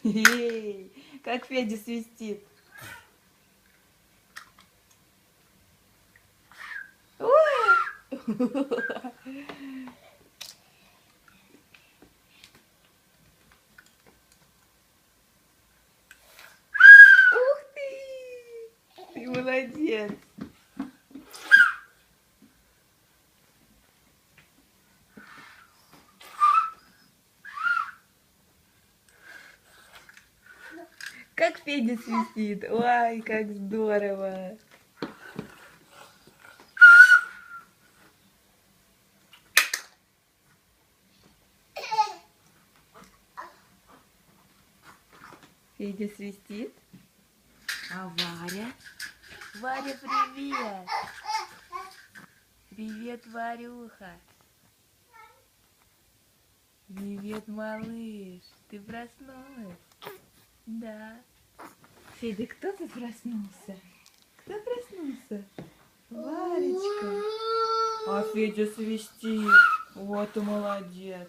Эй, как Федя свистит. Ой! Ух ты! Ты молодец! Как Федя свистит! Ой, как здорово! Федя свистит. А Варя? Варя, привет! Привет, Варюха! Привет, малыш! Ты проснулась? Да. Федя, кто тут проснулся? Кто проснулся? Варечка. А Федя свистит. Вот и молодец.